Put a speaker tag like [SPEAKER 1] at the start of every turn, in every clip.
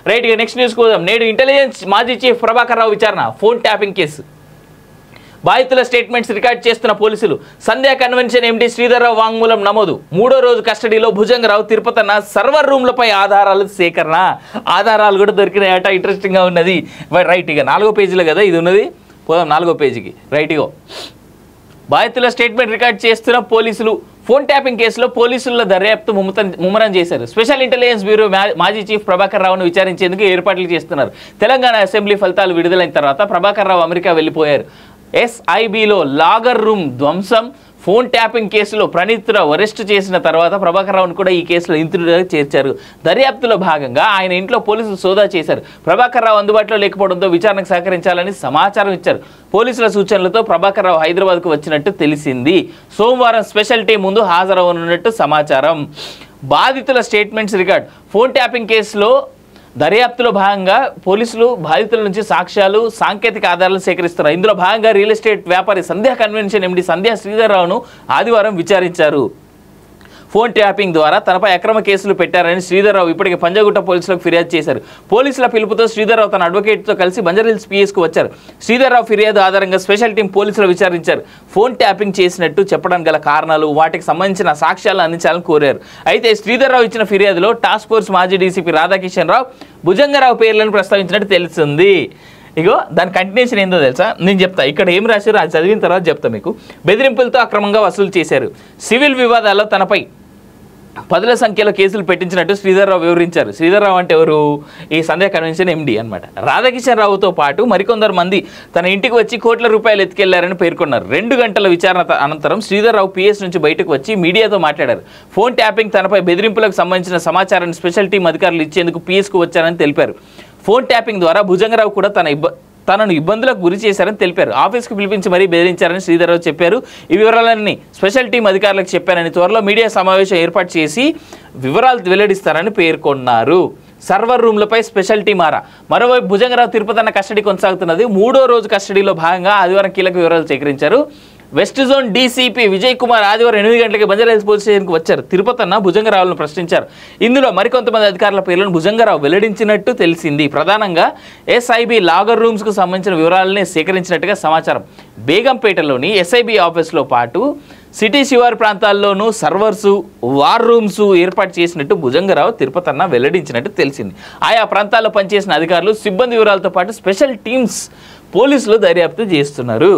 [SPEAKER 1] Right గా next news కోదాం. నేడు intelligence మాజీ చీఫ్ ప్రభాకర్ రావు విచారణ, ఫోన్ ట్యాపింగ్ కేసు. బాధితుల స్టేట్మెంట్స్ రికార్డ్ చేస్తున్న పోలీసులు. సంధ్యా కన్వెన్షన్ ఎండీ శ్రీధర్రావు వాంగ్మూలం నమోదు. 3వ రోజు కస్టడీలో భుజంగరావు తిరుపతన్న సర్వర్ రూమ్లపై ఆధారాలు సేకరణ. ఆధారాలు కూడా దొరికినాయట. ఇంట్రెస్టింగ్గా ఉన్నది. రైట్ ఇక 4వ పేజీలో కదా ఇది ఉన్నది. పోదాం 4వ పేజీకి. రైట్ ఇగో బాధితుల స్టేట్మెంట్ రికార్డ్ చేస్తున్న పోలీసులు. ఫోన్ ట్యాపింగ్ కేసులో పోలీసుల దర్యాప్తు ముమ్మరం చేశారు. స్పెషల్ ఇంటెలిజెన్స్ బ్యూరో మాజీ చీఫ్ ప్రభాకర్ రావును విచారించేందుకు ఏర్పాట్లు చేస్తున్నారు. తెలంగాణ అసెంబ్లీ ఫలితాలు విడుదలైన తర్వాత ప్రభాకర్ రావు అమెరికా వెళ్లిపోయారు. ఎస్ఐబిలో లాగర్ రూమ్ ధ్వంసం, ఫోన్ ట్యాపింగ్ కేసులో ప్రణీత్రావు అరెస్టు చేసిన తర్వాత ప్రభాకర్ రావును కూడా ఈ కేసులో ఇంతుడిగా చేర్చారు. దర్యాప్తులో భాగంగా ఆయన ఇంట్లో పోలీసులు సోదా చేశారు. ప్రభాకర్ రావు అందుబాటులో లేకపోవడంతో విచారణకు సహకరించాలని సమాచారం ఇచ్చారు. పోలీసుల సూచనలతో ప్రభాకర్ రావు హైదరాబాద్కు వచ్చినట్టు తెలిసింది. సోమవారం స్పెషల్ టీం ముందు హాజరవనున్నట్టు సమాచారం. బాధితుల స్టేట్మెంట్స్ రికార్డ్. ఫోన్ ట్యాపింగ్ కేసులో దర్యాప్తులో భాగంగా పోలీసులు బాధితుల నుంచి సాక్ష్యాలు, సాంకేతిక ఆధారాలు సేకరిస్తున్నారు. ఇందులో భాగంగా రియల్ ఎస్టేట్ వ్యాపారి సంధ్యా కన్వెన్షన్ ఎండీ సంధ్యా శ్రీధర్రావును ఆదివారం విచారించారు. ఫోన్ ట్యాపింగ్ ద్వారా తనపై అక్రమ కేసులు పెట్టారని శ్రీధర్రావు ఇప్పటికే పంజాగుట్ట పోలీసులకు ఫిర్యాదు చేశారు. పోలీసుల పిలుపుతో శ్రీధర్రావు తన అడ్వకేట్తో కలిసి బంజారాహిల్స్ పిఎస్కు వచ్చారు. శ్రీధర్రావు ఫిర్యాదు ఆధారంగా స్పెషల్ టీం పోలీసులు విచారించారు. ఫోన్ ట్యాపింగ్ చేసినట్టు చెప్పడానికి గల కారణాలు, వాటికి సంబంధించిన సాక్ష్యాలను అందించాలని కోరారు. అయితే శ్రీధర్రావు ఇచ్చిన ఫిర్యాదులో టాస్క్ ఫోర్స్ మాజీ డీసీపీ రాధాకిషన్ రావు, భుజంగరావు పేర్లను ప్రస్తావించినట్టు తెలిసింది. ఇగో దాని కంటిన్యూషన్ ఏందో తెలుసా, నేను చెప్తా. ఇక్కడ ఏం రాశారో అది చదివిన తర్వాత చెప్తా మీకు. బెదిరింపులతో అక్రమంగా వసూలు చేశారు. సివిల్ వివాదాల్లో తనపై 10ల సంఖ్యలో కేసులు పెట్టించినట్టు శ్రీధర్రావు వివరించారు. శ్రీధర్రావు అంటే ఎవరు? ఈ సంధ్యా కన్వెన్షన్ ఎండీ అనమాట. రాధాకిషన్ రావుతో పాటు మరికొందరు మంది తన ఇంటికి వచ్చి కోట్ల రూపాయలు ఎత్తుకెళ్లారని పేర్కొన్నారు. 2 గంటల విచారణ అనంతరం శ్రీధర్రావు పిఎస్ నుంచి బయటకు వచ్చి మీడియాతో మాట్లాడారు. ఫోన్ ట్యాపింగ్, తనపై బెదిరింపులకు సంబంధించిన సమాచారాన్ని స్పెషల్ టీం అధికారులు ఇచ్చేందుకు పిఎస్కు వచ్చారని తెలిపారు. ఫోన్ ట్యాపింగ్ ద్వారా భుజంగరావు కూడా తనను ఇబ్బందులకు గురి చేశారని తెలిపారు. ఆఫీస్కు పిలిపించి మరీ బెదిరించారని శ్రీధర్రావు చెప్పారు. ఈ వివరాలన్నీ స్పెషల్ టీం అధికారులకు చెప్పారని, త్వరలో మీడియా సమావేశం ఏర్పాటు చేసి వివరాలు వెల్లడిస్తారని పేర్కొన్నారు. సర్వర్ రూమ్లపై స్పెషల్ టీం ఆరా. మరోవైపు భుజంగరావు తిరుపతన్న కస్టడీ కొనసాగుతున్నది. 3వ రోజు కస్టడీలో భాగంగా ఆదివారం కీలక వివరాలు సేకరించారు. West zone DCP Vijay Kumar ఆదివారం 8 గంటలకి బంజారాహిల్స్ పోలీస్ స్టేషన్కి వచ్చారు. తిరుపతన్న భుజంగరావులను ప్రశ్నించారు. ఇందులో మరికొంతమంది అధికారుల పేర్లను భుజంగరావు వెల్లడించినట్టు తెలిసింది. ప్రధానంగా ఎస్ఐబి లాగర్ రూమ్స్కు సంబంధించిన వివరాలనే సేకరించినట్టుగా సమాచారం. బేగంపేటలోని ఎస్ఐబి ఆఫీస్లో పాటు సిటీ శివారు ప్రాంతాల్లోనూ సర్వర్సు, వార్ రూమ్స్ ఏర్పాటు చేసినట్టు భుజంగరావు తిరుపతన్న వెల్లడించినట్టు తెలిసింది. ఆయా ప్రాంతాల్లో పనిచేసిన అధికారులు, సిబ్బంది వివరాలతో పాటు స్పెషల్ టీమ్స్ పోలీసులు దర్యాప్తు చేస్తున్నారు.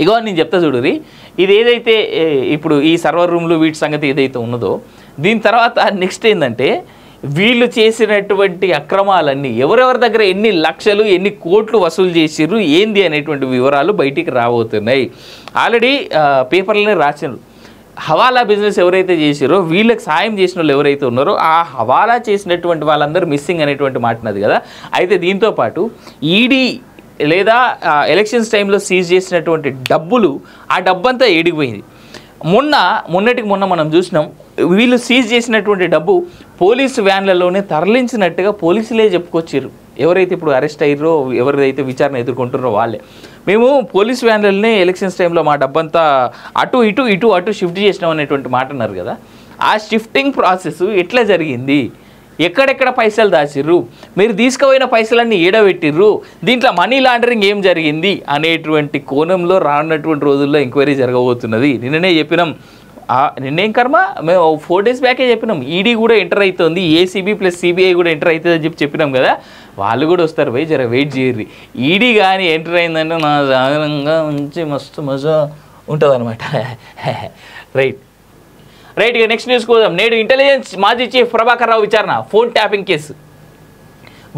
[SPEAKER 1] ఇగో నేను చెప్తా చూడురి, ఇది ఏదైతే ఇప్పుడు ఈ సర్వర్ రూమ్లు వీటి సంగతి ఏదైతే ఉన్నదో, దీని తర్వాత నెక్స్ట్ ఏంటంటే వీళ్ళు చేసినటువంటి అక్రమాలన్నీ, ఎవరెవరి దగ్గర ఎన్ని లక్షలు ఎన్ని కోట్లు వసూలు చేసిర్రు ఏంది అనేటువంటి వివరాలు బయటికి రాబోతున్నాయి. ఆల్రెడీ పేపర్లనే రాసినారు. హవాలా బిజినెస్ ఎవరైతే చేసిరో, వీళ్ళకి సాయం చేసిన వాళ్ళు ఎవరైతే ఉన్నారో ఆ హవాలా చేసినటువంటి వాళ్ళందరూ మిస్సింగ్ అనేటువంటి మాట ఉన్నది కదా. అయితే దీంతోపాటు ఈడీ లేదా ఎలక్షన్స్ టైంలో సీజ్ చేసినటువంటి డబ్బులు, ఆ డబ్బంతా ఏడిపోయింది. మొన్నటికి మొన్న మనం చూసినాం, వీళ్ళు సీజ్ చేసినటువంటి డబ్బు పోలీసు వ్యాన్లలోనే తరలించినట్టుగా పోలీసులే చెప్పుకొచ్చారు. ఎవరైతే ఇప్పుడు అరెస్ట్ అయ్యారో, ఎవరైతే విచారణ ఎదుర్కొంటున్నారో వాళ్ళే, మేము పోలీస్ వ్యాన్లలోనే ఎలక్షన్స్ టైంలో మా డబ్బంతా అటు షిఫ్ట్ చేసినాం అనేటువంటి మాట అన్నారు కదా. ఆ షిఫ్టింగ్ ప్రాసెస్ ఎట్లా జరిగింది, ఎక్కడెక్కడ పైసలు దాచిర్రు, మీరు తీసుకుపోయిన పైసలన్నీ ఏడబెట్టిర్రు, దీంట్లో మనీ లాండరింగ్ ఏం జరిగింది అనేటువంటి కోణంలో రానున్నటువంటి రోజుల్లో ఎంక్వైరీ జరగబోతున్నది. నిన్ననే చెప్పినాం, నిన్నేం కర్మ, మేము 4 days బ్యాకే చెప్పినాం. ఈడీ కూడా ఎంటర్ అవుతుంది, ఏసీబీ ప్లస్ సిబిఐ కూడా ఎంటర్ అవుతుంది అని చెప్పినాం కదా. వాళ్ళు కూడా వస్తారు, పోయి జర వెయిట్ చేయర్రి. ఈడీ కానీ ఎంటర్ అయిందంటే నా జాగ్రత్తగా మంచి మస్తు మజా ఉంటుంది అనమాట. రైట్ ఇక నెక్స్ట్ న్యూస్ కోదాం. నేడు ఇంటెలిజెన్స్ మాజీ చీఫ్ ప్రభాకర్ రావు విచారణ, ఫోన్ ట్యాపింగ్ కేసు.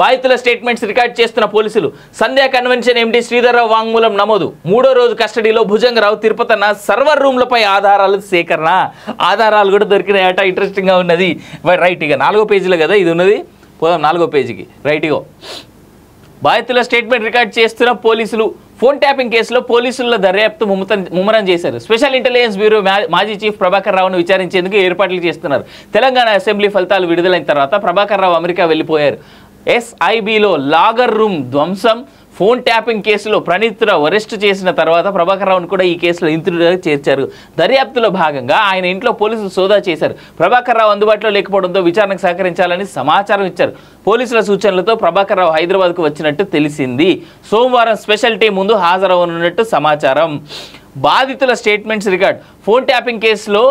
[SPEAKER 1] బాధితుల స్టేట్మెంట్స్ రికార్డ్ చేస్తున్న పోలీసులు. సంధ్యా కన్వెన్షన్ ఎండీ శ్రీధర్రావు వాంగ్మూలం నమోదు. 3వ రోజు కస్టడీలో భుజంగరావు తిరుపతన్న సర్వర్ రూమ్లపై ఆధారాలు సేకరణ. ఆధారాలు కూడా దొరికినాయట. ఇంట్రెస్టింగ్గా ఉన్నది. రైట్ ఇక 4వ పేజీలో కదా ఇది ఉన్నది. పోదాం 4వ పేజీకి. రైట్ ఇగో బాధితుల స్టేట్మెంట్ రికార్డ్ చేస్తున్న పోలీసులు. ఫోన్ ట్యాపింగ్ కేసులో పోలీసుల దర్యాప్తు ముమ్మరం చేశారు. స్పెషల్ ఇంటెలిజెన్స్ బ్యూరో మాజీ చీఫ్ ప్రభాకర్ రావును విచారించేందుకు ఏర్పాట్లు చేస్తున్నారు. తెలంగాణ అసెంబ్లీ ఫలితాలు విడుదలైన తర్వాత ప్రభాకర్ రావు అమెరికా వెళ్లిపోయారు. ఎస్ఐబిలో లాగర్ రూమ్ ధ్వంసం, ఫోన్ ట్యాపింగ్ కేసులో ప్రణీత్రావు అరెస్ట్ చేసిన తర్వాత ప్రభాకర్ రావును కూడా ఈ కేసులో నిందితుడిగా చేర్చారు. దర్యాప్తులో భాగంగా ఆయన ఇంట్లో పోలీసులు సోదా చేశారు. ప్రభాకర్ రావు అందుబాటులో లేకపోవడంతో విచారణకు సహకరించాలని సమాచారం ఇచ్చారు. పోలీసుల సూచనలతో ప్రభాకర్ రావు హైదరాబాద్కు వచ్చినట్టు తెలిసింది. సోమవారం స్పెషల్ టీం ముందు హాజరవనున్నట్టు సమాచారం. బాధితుల స్టేట్మెంట్స్ రికార్డ్. ఫోన్ ట్యాపింగ్ కేసులో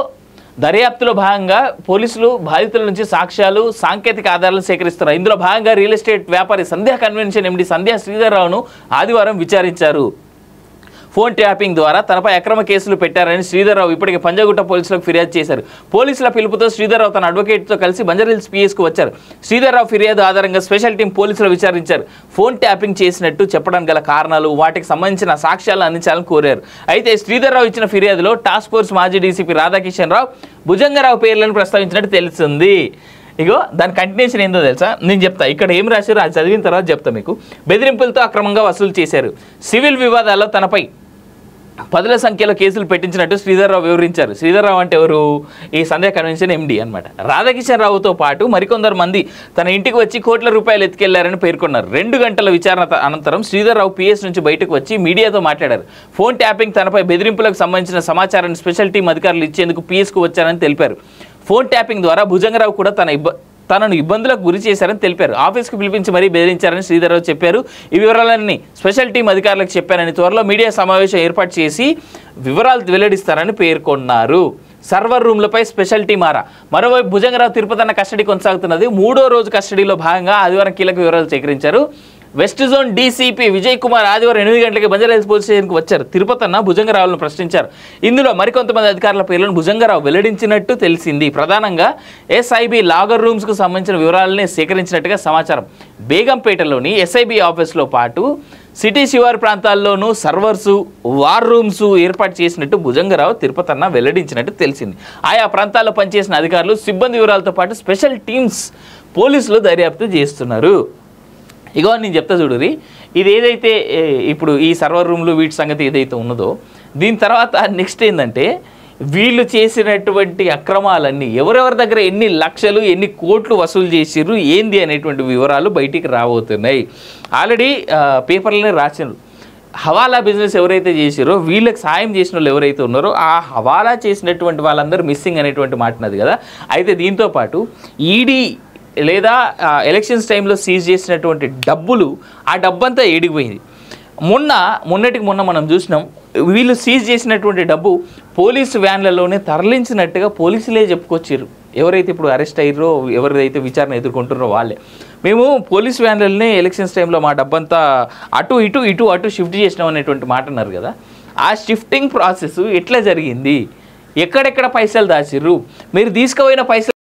[SPEAKER 1] దర్యాప్తులో భాగంగా పోలీసులు బాధితుల నుంచి సాక్ష్యాలు, సాంకేతిక ఆధారాలను సేకరిస్తున్నారు. ఇందులో భాగంగా రియల్ ఎస్టేట్ వ్యాపారి సంధ్యా కన్వెన్షన్ ఎండి సంధ్యా శ్రీధర్రావును ఆదివారం విచారించారు. ఫోన్ ట్యాపింగ్ ద్వారా తనపై అక్రమ కేసులు పెట్టారని శ్రీధర్రావు ఇప్పటికే పంజాగుట్ట పోలీసులకు ఫిర్యాదు చేశారు. పోలీసుల పిలుపుతో శ్రీధర్రావు తన అడ్వకేట్తో కలిసి బంజారాహిల్స్ పిఎస్కు వచ్చారు. శ్రీధర్రావు ఫిర్యాదు ఆధారంగా స్పెషల్ టీం పోలీసులు విచారించారు. ఫోన్ ట్యాపింగ్ చేసినట్టు చెప్పడానికి గల కారణాలు, వాటికి సంబంధించిన సాక్ష్యాలు అందించాలని కోరారు. అయితే శ్రీధర్రావు ఇచ్చిన ఫిర్యాదులో టాస్క్ ఫోర్స్ మాజీ డీసీపీ రాధాకిషన్ రావు, భుజంగరావు పేర్లను ప్రస్తావించినట్టు తెలిసింది. ఇగో దాని కంటిన్యూషన్ ఏందో తెలుసా, నేను చెప్తా. ఇక్కడ ఏం రాశారు అది చదివిన తర్వాత చెప్తా మీకు. బెదిరింపులతో అక్రమంగా వసూలు చేశారు. సివిల్ వివాదాల్లో తనపై 10ల సంఖ్యలో కేసులు పెట్టించినట్టు శ్రీధర్రావు వివరించారు. శ్రీధర్రావు అంటే ఎవరు? ఈ సంధ్యా కన్వెన్షన్ ఎండి అనమాట. రాధాకిషన్ రావుతో పాటు మరికొందరు మంది తన ఇంటికి వచ్చి కోట్ల రూపాయలు ఎత్తుకెళ్లారని పేర్కొన్నారు. 2 గంటల విచారణ అనంతరం శ్రీధర్రావు పిఎస్ నుంచి బయటకు వచ్చి మీడియాతో మాట్లాడారు. ఫోన్ ట్యాపింగ్, తనపై బెదిరింపులకు సంబంధించిన సమాచారాన్ని స్పెషల్ టీం అధికారులు ఇచ్చేందుకు పిఎస్కు వచ్చారని తెలిపారు. ఫోన్ ట్యాపింగ్ ద్వారా భుజంగరావు కూడా తనను ఇబ్బందులకు గురి చేశారని తెలిపారు. ఆఫీస్కి పిలిపించి మరీ బెదిరించారని శ్రీధర్రావు చెప్పారు. ఈ వివరాలన్నీ స్పెషల్ టీం అధికారులకు చెప్పారని, త్వరలో మీడియా సమావేశం ఏర్పాటు చేసి వివరాలు వెల్లడిస్తారని పేర్కొన్నారు. సర్వర్ రూమ్లపై స్పెషల్ టీం ఆరా. మరోవైపు భుజంగరావు తిరుపతి కస్టడీ కొనసాగుతున్నది. 3వ రోజు కస్టడీలో భాగంగా ఆదివారం కీలక వివరాలు సేకరించారు. West zone DCP Vijay Kumar ఆదివారం 8 గంటలకి బంజారాహిల్స్ పోలీస్ స్టేషన్కి వచ్చారు. తిరుపతన్న భుజంగరావులను ప్రశ్నించారు. ఇందులో మరికొంతమంది అధికారుల పేర్లను భుజంగరావు వెల్లడించినట్టు తెలిసింది. ప్రధానంగా ఎస్ఐబి లాగర్ రూమ్స్కు సంబంధించిన వివరాలనే సేకరించినట్టుగా సమాచారం. బేగంపేటలోని ఎస్ఐబి ఆఫీస్లో పాటు సిటీ శివారు ప్రాంతాల్లోనూ సర్వర్సు, వార్ రూమ్స్ ఏర్పాటు చేసినట్టు భుజంగరావు తిరుపతన్న వెల్లడించినట్టు తెలిసింది. ఆయా ప్రాంతాల్లో పనిచేసిన అధికారులు, సిబ్బంది వివరాలతో పాటు స్పెషల్ టీమ్స్ పోలీసులు దర్యాప్తు చేస్తున్నారు. ఇగో నేను చెప్తా చూడురి, ఇది ఏదైతే ఇప్పుడు ఈ సర్వర్ రూమ్లు వీటి సంగతి ఏదైతే ఉన్నదో, దీని తర్వాత నెక్స్ట్ ఏంటంటే వీళ్ళు చేసినటువంటి అక్రమాలన్నీ ఎవరెవరి దగ్గర ఎన్ని లక్షలు ఎన్ని కోట్లు వసూలు చేసిర్రు ఏంది అనేటువంటి వివరాలు బయటికి రాబోతున్నాయి. ఆల్రెడీ పేపర్లనే రాసినారు. హవాలా బిజినెస్ ఎవరైతే చేసిరో వీళ్ళకి సాయం చేసిన వాళ్ళు ఎవరైతే ఉన్నారో ఆ హవాలా చేసినటువంటి వాళ్ళందరూ మిస్సింగ్ అనేటువంటి మాట ఉన్నది కదా. అయితే దీంతోపాటు ఈడీ లేదా ఎలక్షన్స్ టైంలో సీజ్ చేసినటువంటి డబ్బులు, ఆ డబ్బంతా ఏడిగిపోయింది. మొన్నటికి మొన్న మనం చూసినాం, వీళ్ళు సీజ్ చేసినటువంటి డబ్బు పోలీసు వ్యాన్లలోనే తరలించినట్టుగా పోలీసులే చెప్పుకొచ్చారు. ఎవరైతే ఇప్పుడు అరెస్ట్ అయ్యారో, ఎవరైతే విచారణ ఎదుర్కొంటున్నారో వాళ్ళే, మేము పోలీస్ వ్యాన్లనే ఎలక్షన్స్ టైంలో మా డబ్బంతా అటు షిఫ్ట్ చేసినాం అనేటువంటి మాట అన్నారు కదా. ఆ షిఫ్టింగ్ ప్రాసెస్ ఎట్లా జరిగింది, ఎక్కడెక్కడ పైసలు దాచిర్రు, మీరు తీసుకుపోయిన పైసలు